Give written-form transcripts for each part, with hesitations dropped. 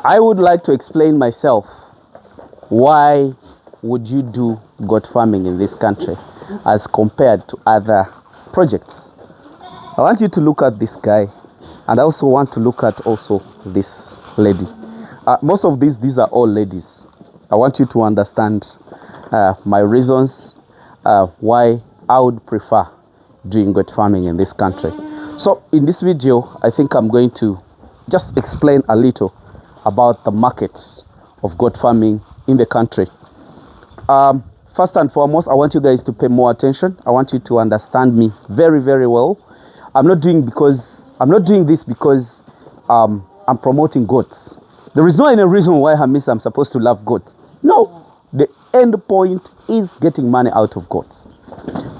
I would like to explain myself. Why would you do goat farming in this country as compared to other projects? I want you to look at this guy, and I also want to look at also this lady. Most of these are all ladies. I want you to understand my reasons why I would prefer doing goat farming in this country. So in this video, I think I'm going to just explain a little about the markets of goat farming in the country. First and foremost, I want you guys to pay more attention. I want you to understand me very, very well. I'm not doing this because I'm promoting goats. There is no any reason why hamiisi I'm supposed to love goats. No, the end point is getting money out of goats.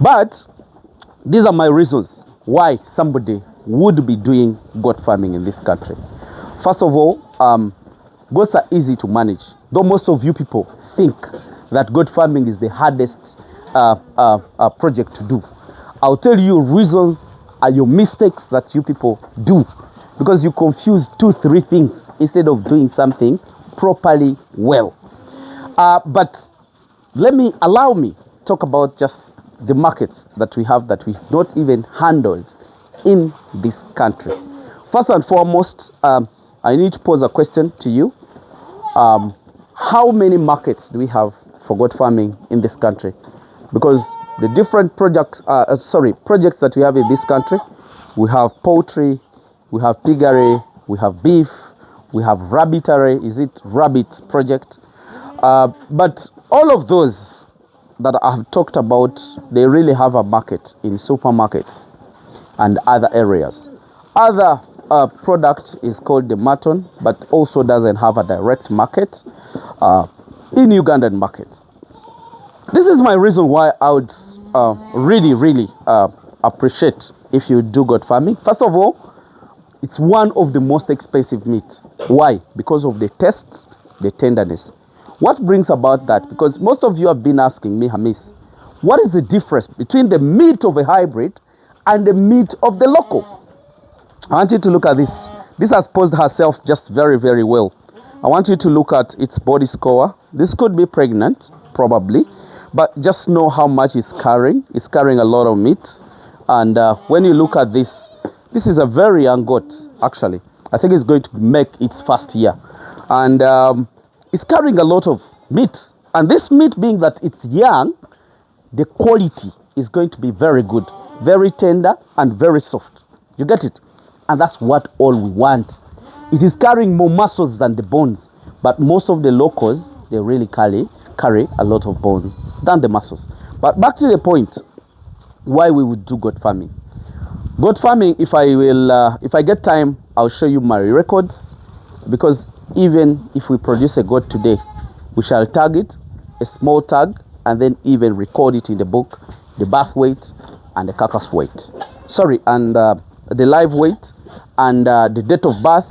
But these are my reasons why somebody would be doing goat farming in this country. First of all, goats are easy to manage. Though most of you people think that goat farming is the hardest project to do. I'll tell you reasons are your mistakes that you people do, because you confuse 2-3 things instead of doing something properly well. But allow me talk about just the markets that we have that we've not even handled in this country. First and foremost, I need to pose a question to you. How many markets do we have for goat farming in this country? Because the different projects that we have in this country, we have poultry, we have piggery, we have beef, we have rabbitary, rabbit project? But all of those that I have talked about, they really have a market in supermarkets and other areas. Other product is called the mutton, but also doesn't have a direct market in Ugandan market. This is my reason why I would really appreciate if you do goat farming. First of all, it's one of the most expensive meat. Why? Because of the taste, the tenderness. What brings about that? Because most of you have been asking me, hamiisi, what is the difference between the meat of a hybrid and the meat of the local? I want you to look at this. This has posed herself just very, very well. I want you to look at its body score. This could be pregnant, probably, but just know how much it's carrying. It's carrying a lot of meat. And when you look at this is a very young goat, actually. I think it's going to make its first year. And it's carrying a lot of meat. And this meat, being that it's young, the quality is going to be very good, very tender and very soft. You get it? And that's what all we want. It is carrying more muscles than the bones. But most of the locals, they really carry a lot of bones than the muscles. But back to the point, why we would do goat farming. Goat farming, if I get time, I'll show you my records. Because even if we produce a goat today, we shall tag it, a small tag, and then even record it in the book, the birth weight and the carcass weight. And the live weight and the date of birth,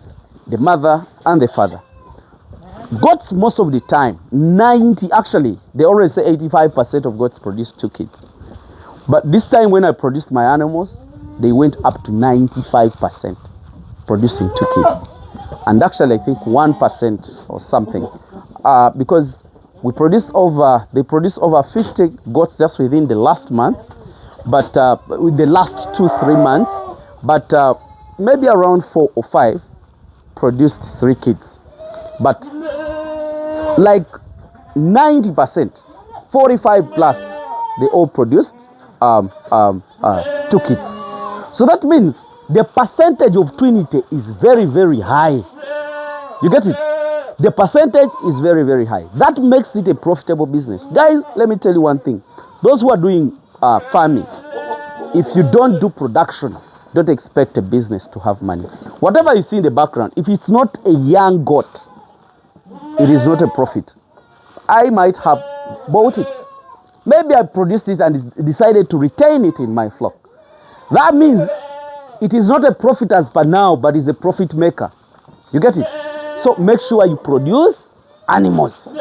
the mother and the father. Goats, most of the time, they always say 85% of goats produce 2 kids. But this time when I produced my animals, they went up to 95% producing 2 kids. And actually, I think 1% or something, because they produced over 50 goats just within the last month, but with the last 2-3 months, but maybe around 4 or 5 produced 3 kids. But like 90%, 45 plus, they all produced 2 kids. So that means the percentage of twinity is very, very high. You get it? The percentage is very, very high. That makes it a profitable business. Guys, let me tell you one thing. Those who are doing farming, if you don't do production, don't expect a business to have money. Whatever you see in the background, if it's not a young goat, it is not a profit. I might have bought it. Maybe I produced it and decided to retain it in my flock. That means it is not a profit as per now, but it's a profit maker. You get it? So make sure you produce animals.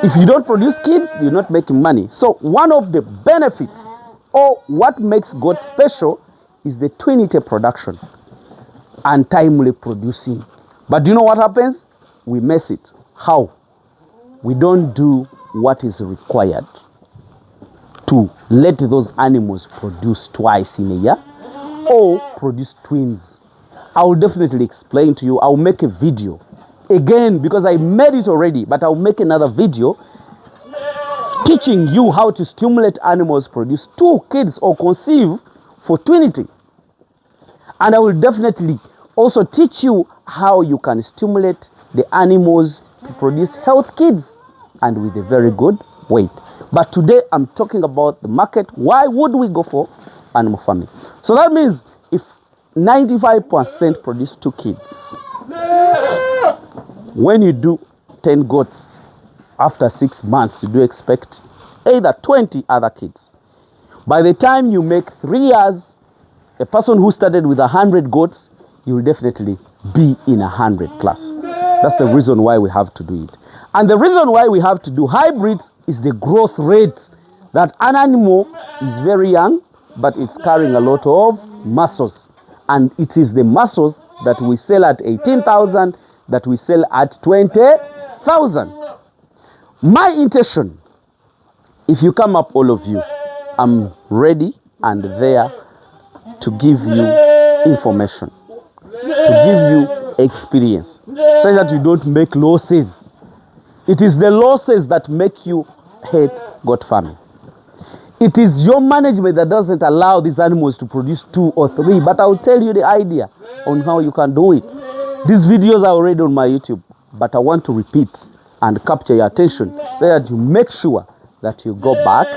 If you don't produce kids, you're not making money. So one of the benefits or what makes goat special is the twinity production and timely producing. But do you know what happens? we mess it. How? We don't do what is required to let those animals produce twice in a year or produce twins. I will definitely explain to you. I'll make a video again because I made it already, but I'll make another video teaching you how to stimulate animals produce 2 kids or conceive for twinity. And I will definitely also teach you how you can stimulate the animals to produce healthy kids and with a very good weight. But today I'm talking about the market. Why would we go for animal farming? So that means if 95% produce 2 kids, when you do 10 goats, after 6 months, you do expect either 20 other kids. By the time you make 3 years, a person who started with 100 goats, you will definitely be in 100 plus. That's the reason why we have to do it. And the reason why we have to do hybrids is the growth rate. That an animal is very young, but it's carrying a lot of muscles. And it is the muscles that we sell at 18,000 that we sell at 20,000. My intention, if you come up, all of you, I'm ready and there to give you information, to give you experience, so that you don't make losses. It is the losses that make you hate goat farming. It is your management that doesn't allow these animals to produce 2 or 3, but I'll tell you the idea on how you can do it. These videos are already on my YouTube, but I want to repeat and capture your attention so that you make sure that you go back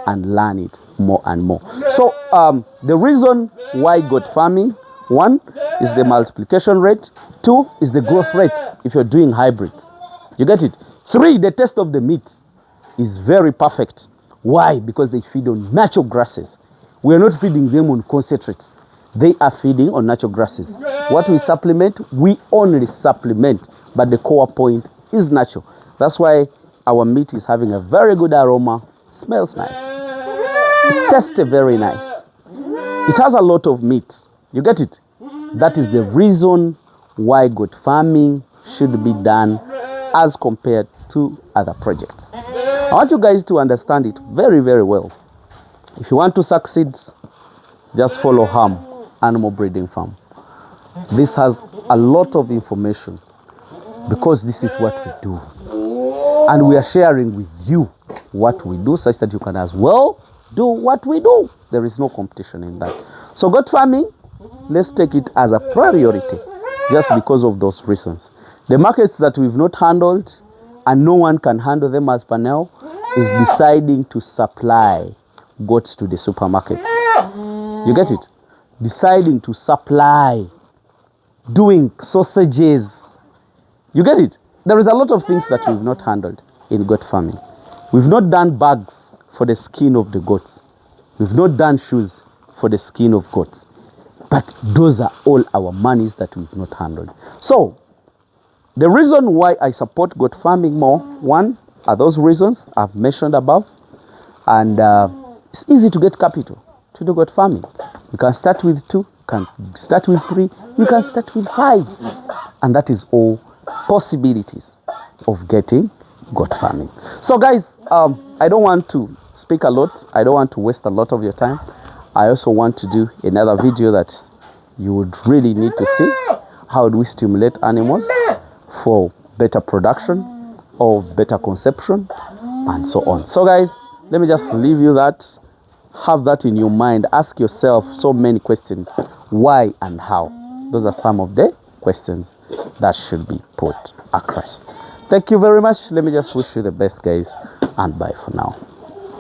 and learn it more and more. So the reason why goat farming, 1 is the multiplication rate, 2 is the growth rate if you're doing hybrids. You get it? 3, the taste of the meat is very perfect. Why? Because they feed on natural grasses. We are not feeding them on concentrates. They are feeding on natural grasses. What we supplement, we only supplement, but the core point is natural. That's why our meat is having a very good aroma, smells nice. It tastes very nice. It has a lot of meat. You get it? That is the reason why goat farming should be done as compared to other projects. I want you guys to understand it very, very well. If you want to succeed, just follow Ham Animal Breeding Farm. This has a lot of information because this is what we do. And we are sharing with you what we do such that you can as well do what we do. There is no competition in that. So goat farming, let's take it as a priority just because of those reasons. The markets that we've not handled and no one can handle them as per now is deciding to supply goats to the supermarkets. You get it? Deciding to supply, doing sausages. You get it? There is a lot of things that we've not handled in goat farming. We've not done bags for the skin of the goats. We've not done shoes for the skin of goats. But those are all our monies that we've not handled. So, the reason why I support goat farming more, 1, are those reasons I've mentioned above. And it's easy to get capital to do goat farming. You can start with 2, you can start with 3, you can start with 5. And that is all possibilities of getting goat farming. So guys, I don't want to speak a lot. I don't want to waste a lot of your time. I also want to do another video that you would really need to see. How do we stimulate animals for better production or better conception and so on. So guys, let me just leave you that. Have that in your mind. Ask yourself so many questions. Why and how? Those are some of the questions that should be put across. Thank you very much. Let me just wish you the best, guys, and bye for now.